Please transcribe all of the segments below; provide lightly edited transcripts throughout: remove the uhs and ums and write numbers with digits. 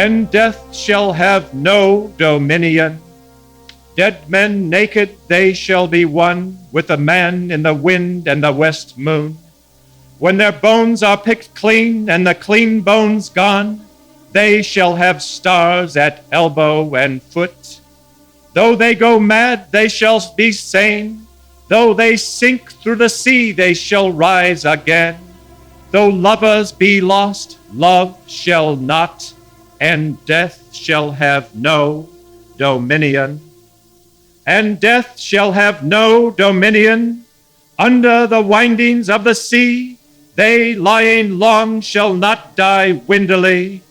and death shall have no dominion. Dead men naked, they shall be one with the man in the wind and the west moon. When their bones are picked clean and the clean bones gone, they shall have stars at elbow and foot. Though they go mad, they shall be sane. Though they sink through the sea, they shall rise again. Though lovers be lost, love shall not, and death shall have no dominion. And death shall have no dominion. Under the windings of the sea, they lying long shall not die windily,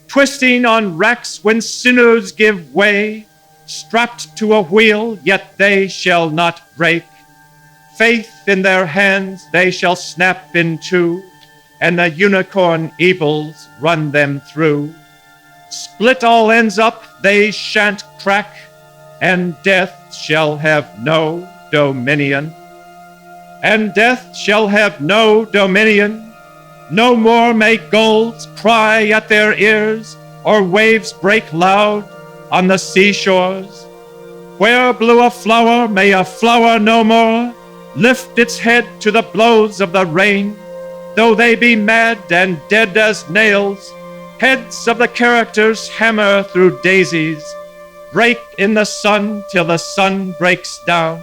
twisting on racks when sinews give way, strapped to a wheel, yet they shall not break. Faith in their hands they shall snap in two, and the unicorn evils run them through. Split all ends up, they shan't crack, and death shall have no dominion. And death shall have no dominion. No more may gulls cry at their ears, or waves break loud on the seashores. Where blew a flower, may a flower no more lift its head to the blows of the rain. Though they be mad and dead as nails, heads of the characters hammer through daisies, break in the sun till the sun breaks down,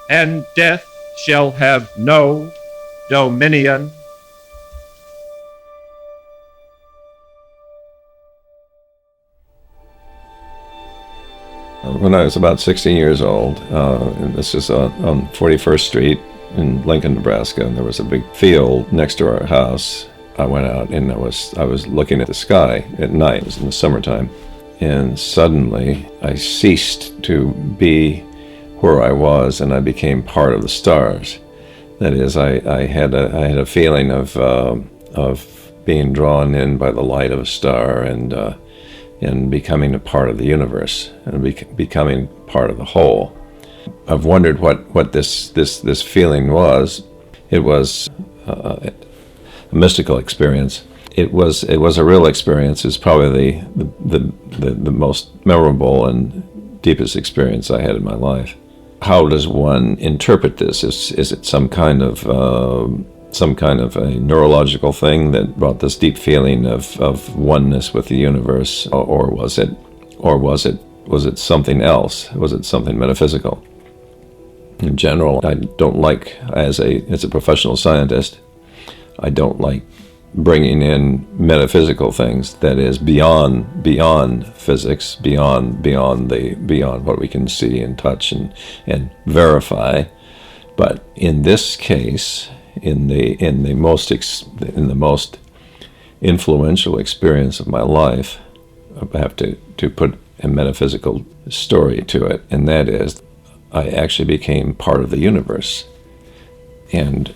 and death shall have no dominion. When I was about 16 years old, and this is on 41st Street in Lincoln, Nebraska, and there was a big field next to our house. I went out and I was looking at the sky at night. It was in the summertime, and suddenly I ceased to be where I was, and I became part of the stars. That is, I had a feeling of being drawn in by the light of a star, and becoming a part of the universe, and becoming part of the whole. I've wondered what this feeling was. It was a mystical experience. It was a real experience. It's probably the most memorable and deepest experience I had in my life. How does one interpret this? Is it some kind of a neurological thing that brought this deep feeling of oneness with the universe, or was it something else? Was it something metaphysical? In general, I don't like, as a professional scientist, I don't like bringing in metaphysical things that is beyond physics, beyond what we can see and touch and verify. But in this case, in the most influential experience of my life, I have to put a metaphysical story to it, and that is, I actually became part of the universe. And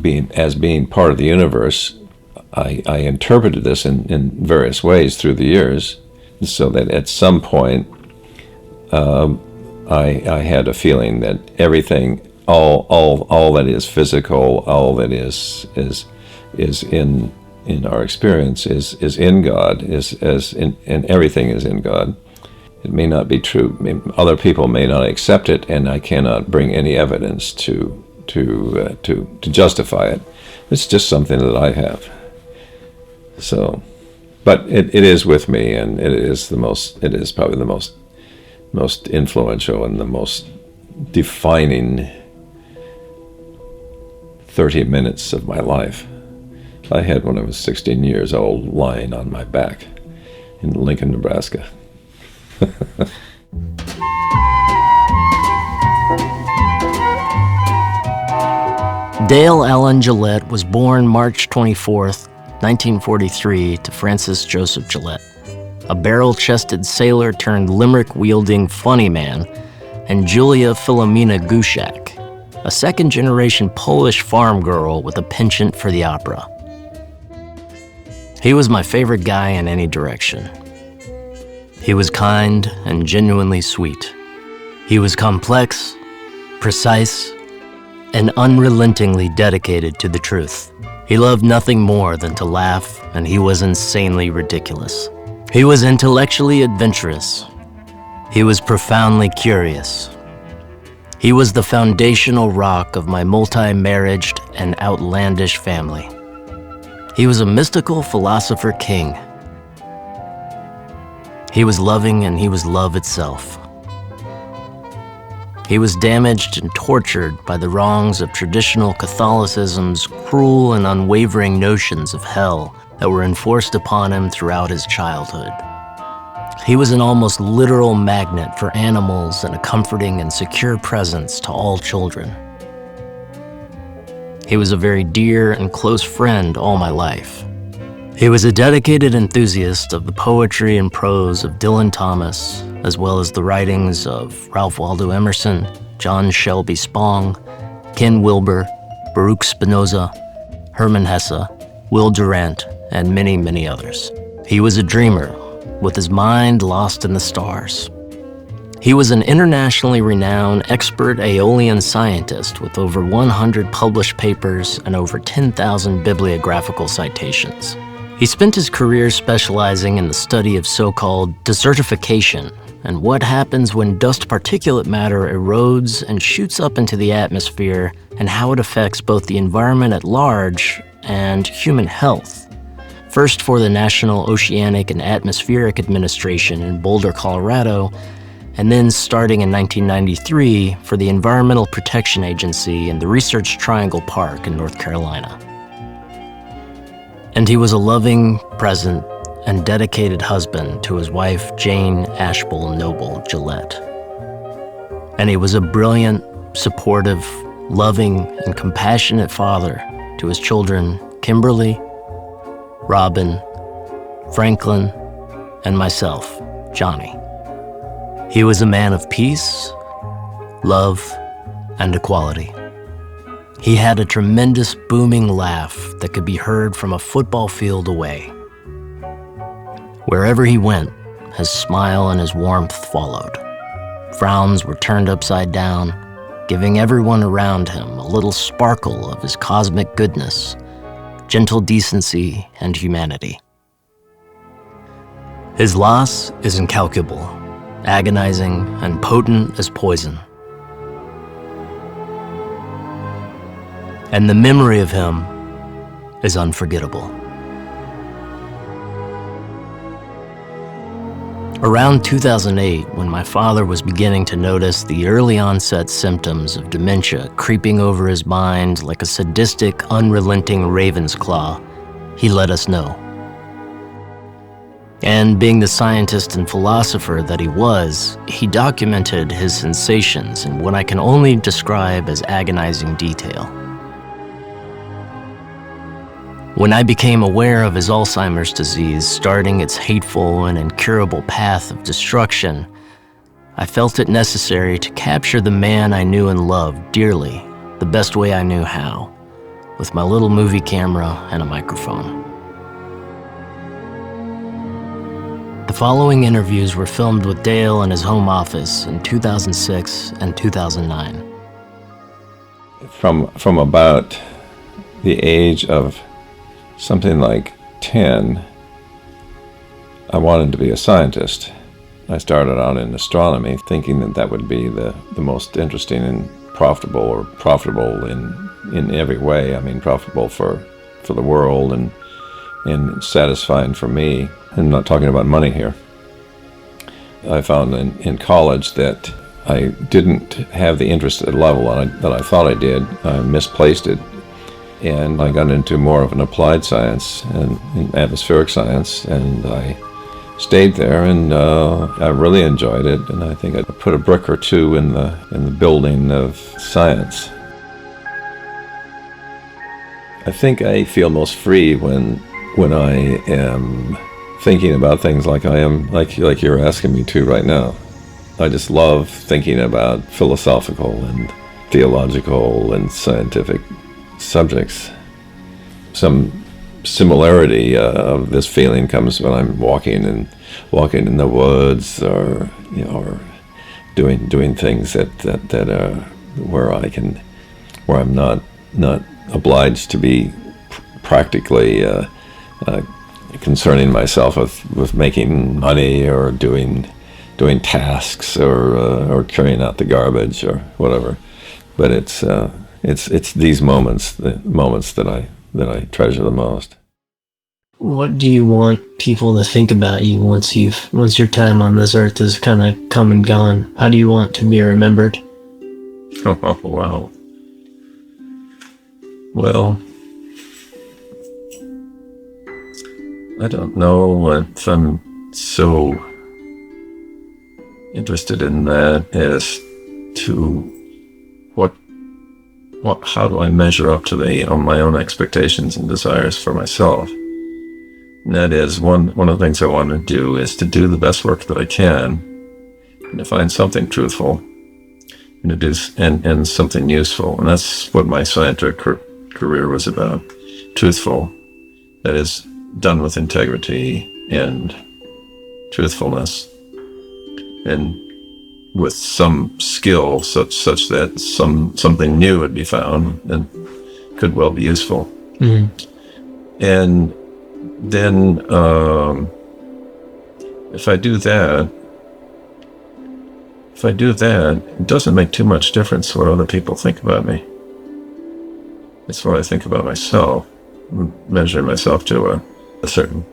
being part of the universe, I interpreted this in various ways through the years, so that at some point I had a feeling that everything, all that is physical, all that is in our experience is in God, and everything is in God. It may not be true. Other people may not accept it, and I cannot bring any evidence to justify it. It's just something that I have. So, but it is with me, and it is probably the most influential and the most defining 30 minutes of my life. I had when I was 16 years old, lying on my back in Lincoln, Nebraska. Dale Alan Gillette was born March 24th, 1943, to Francis Joseph Gillette, a barrel-chested sailor turned limerick-wielding funny man, and Julia Philomena Gushak, a second-generation Polish farm girl with a penchant for the opera. He was my favorite guy in any direction. He was kind and genuinely sweet. He was complex, precise, and unrelentingly dedicated to the truth. He loved nothing more than to laugh, and he was insanely ridiculous. He was intellectually adventurous. He was profoundly curious. He was the foundational rock of my multi-marriaged and outlandish family. He was a mystical philosopher king. He was loving, and he was love itself. He was damaged and tortured by the wrongs of traditional Catholicism's cruel and unwavering notions of hell that were enforced upon him throughout his childhood. He was an almost literal magnet for animals and a comforting and secure presence to all children. He was a very dear and close friend all my life. He was a dedicated enthusiast of the poetry and prose of Dylan Thomas, as well as the writings of Ralph Waldo Emerson, John Shelby Spong, Ken Wilber, Baruch Spinoza, Hermann Hesse, Will Durant, and many, many others. He was a dreamer, with his mind lost in the stars. He was an internationally renowned expert Aeolian scientist with over 100 published papers and over 10,000 bibliographical citations. He spent his career specializing in the study of so-called desertification and what happens when dust particulate matter erodes and shoots up into the atmosphere and how it affects both the environment at large and human health. First for the National Oceanic and Atmospheric Administration in Boulder, Colorado, and then starting in 1993 for the Environmental Protection Agency in the Research Triangle Park in North Carolina. And he was a loving, present, and dedicated husband to his wife, Jane Ashbull Noble Gillette. And he was a brilliant, supportive, loving, and compassionate father to his children, Kimberly, Robin, Franklin, and myself, Jonny. He was a man of peace, love, and equality. He had a tremendous booming laugh that could be heard from a football field away. Wherever he went, his smile and his warmth followed. Frowns were turned upside down, giving everyone around him a little sparkle of his cosmic goodness, gentle decency, and humanity. His loss is incalculable, agonizing, and potent as poison. And the memory of him is unforgettable. Around 2008, when my father was beginning to notice the early onset symptoms of dementia creeping over his mind like a sadistic, unrelenting raven's claw, he let us know. And being the scientist and philosopher that he was, he documented his sensations in what I can only describe as agonizing detail. When I became aware of his Alzheimer's disease starting its hateful and incurable path of destruction, I felt it necessary to capture the man I knew and loved dearly, the best way I knew how, with my little movie camera and a microphone. The following interviews were filmed with Dale in his home office in 2006 and 2009. From about the age of something like 10, I wanted to be a scientist. I started out in astronomy, thinking that that would be the most interesting and profitable in every way. I mean, profitable for the world and satisfying for me. I'm not talking about money here. I found in college that I didn't have the interest at the level that I thought I did. I misplaced it. And I got into more of an applied science and atmospheric science, and I stayed there, and I really enjoyed it. And I think I put a brick or two in the building of science. I think I feel most free when I am thinking about things like I am, like you're asking me to right now. I just love thinking about philosophical and theological and scientific subjects. Some similarity of this feeling comes when I'm walking in the woods, or or doing things that are where I'm not obliged to be practically concerning myself with making money or doing tasks or carrying out the garbage or whatever. But it's these moments, the moments that I treasure the most. What do you want people to think about you once your time on this earth is kind of come and gone? How do you want to be remembered? Oh, wow. Well, I don't know if I'm so interested in that as to how do I measure up to my own expectations and desires for myself. And that is one of the things I want to do is to do the best work that I can and to find something truthful and to do and something useful. And that's what my scientific career was about. Truthful, that is, done with integrity and truthfulness and with some skill such that something new would be found and could well be useful. Mm-hmm. And then if I do that, it doesn't make too much difference what other people think about me. It's what I think about myself, measuring myself to a certain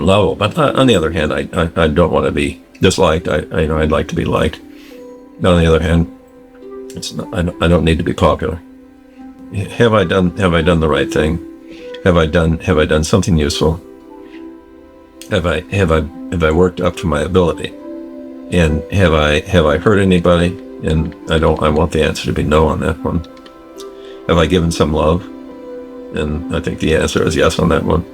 level. But on the other hand, I don't want to be disliked. I'd like to be liked. And on the other hand, I don't need to be popular. Have I done the right thing? Have I done something useful? Have I worked up to my ability? And have I hurt anybody? And I want the answer to be no on that one. Have I given some love? And I think the answer is yes on that one.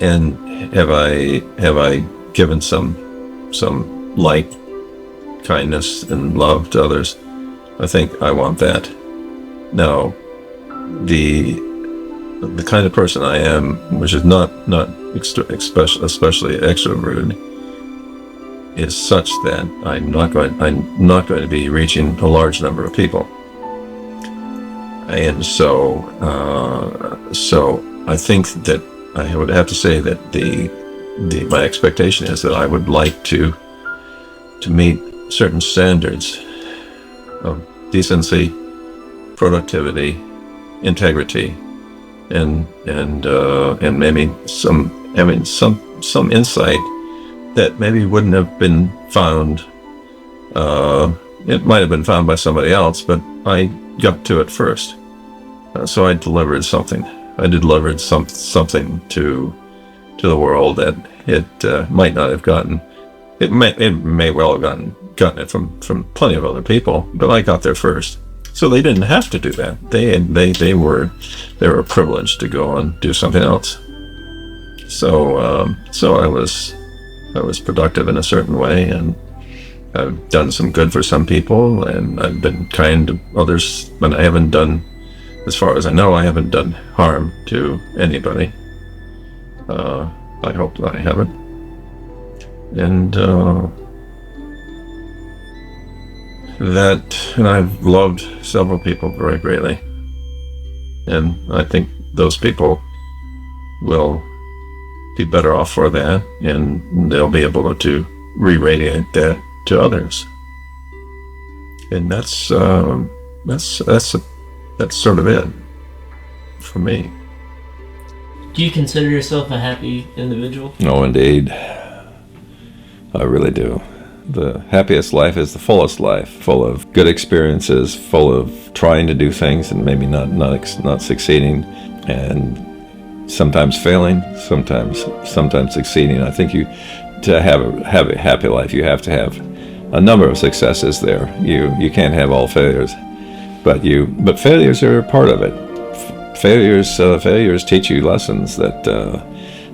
And have I given some light, kindness, and love to others? I think I want that. Now, the kind of person I am, which is not especially extroverted, is such that I'm not going to be reaching a large number of people. And so I think that I would have to say that my expectation is that I would like to meet certain standards of decency, productivity, integrity, and maybe some insight that maybe wouldn't have been found. It might have been found by somebody else, but I got to it first. So I delivered something. I delivered something to the world that it might not have gotten. It may well have gotten it from plenty of other people, but I got there first. So they didn't have to do that. They were privileged to go and do something else. So I was productive in a certain way, and I've done some good for some people, and I've been kind to others, but I haven't done, as far as I know, I haven't done harm to anybody. I hope that I haven't. And I've loved several people very greatly. And I think those people will be better off for that, and they'll be able to re-radiate that to others. And that's sort of it for me. Do you consider yourself a happy individual? No, indeed. I really do. The happiest life is the fullest life, full of good experiences, full of trying to do things and maybe not succeeding, and sometimes failing, sometimes succeeding. I think to have a happy life, you have to have a number of successes there. You can't have all failures, but failures are part of it. Failures teach you lessons that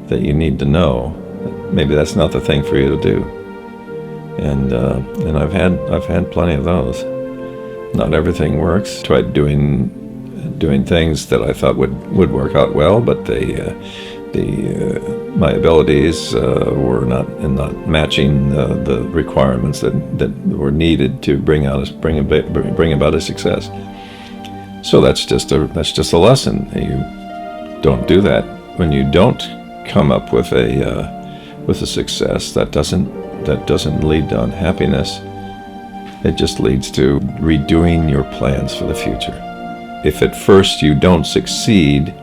you need to know. Maybe that's not the thing for you to do, and I've had plenty of those. Not everything works. Tried doing things that I thought would work out well, but my abilities were not matching the requirements that were needed to bring about a success. So that's just a lesson. You don't do that. When you don't come up with a success that doesn't lead to unhappiness. It just leads to redoing your plans for the future. If at first you don't succeed,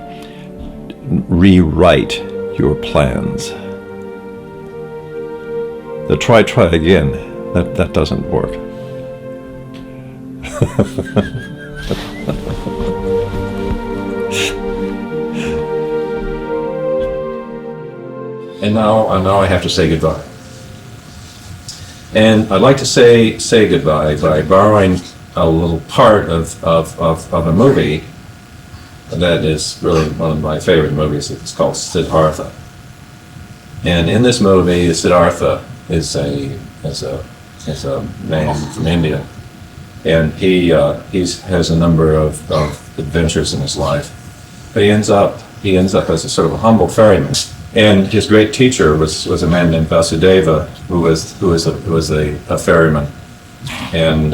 rewrite your plans. The try again, that doesn't work. And now I have to say goodbye. And I'd like to say goodbye by borrowing a little part of a movie that is really one of my favorite movies. It's called Siddhartha. And in this movie, Siddhartha is a man from India, and he has a number of adventures in his life. But he ends up as a sort of a humble ferryman. And his great teacher was a man named Vasudeva, who was a ferryman, and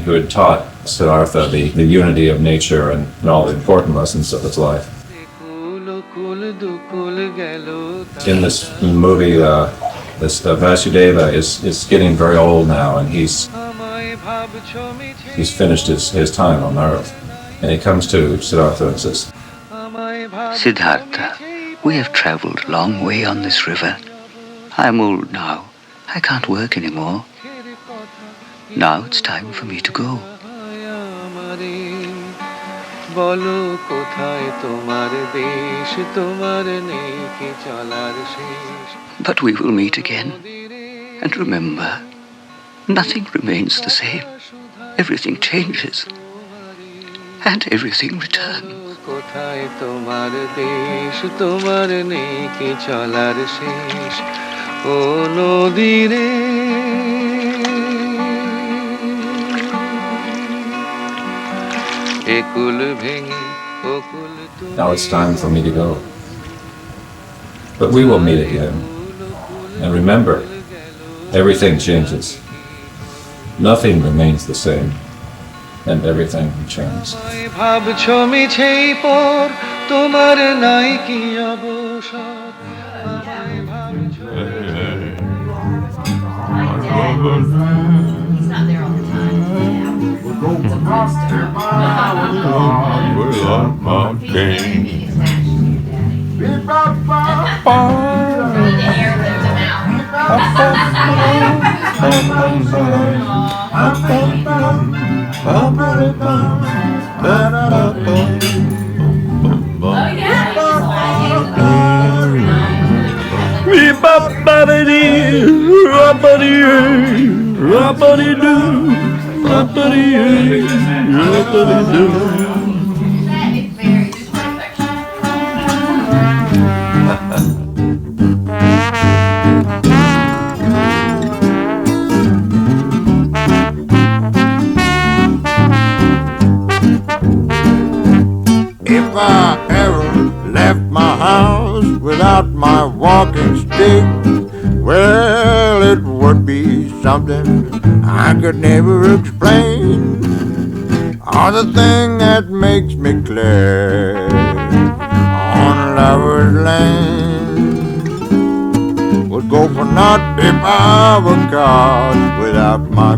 who had taught Siddhartha the unity of nature and all the important lessons of his life. In this movie, Vasudeva is getting very old now, and he's finished his time on Earth, and he comes to Siddhartha and says, Siddhartha, we have traveled a long way on this river. I'm old now. I can't work anymore. Now it's time for me to go. But we will meet again. And remember, nothing remains the same. Everything changes. And everything returns. কোথায় তোমার দেশ, তোমার নেই কি চলার শেষ, ও নদী রে। একুল ভেঙে ওকুল। Now it's time for me to go. But we will meet again. And remember, everything changes. Nothing remains the same. And everything returns. ভাবছো মিছেই পর তোমার নাই কি অবসর, If I ever left my house without my walking stick, well, it would be something I could never explain. Or the thing that makes me clear on Lover's Lane would go for naught if I were caught without my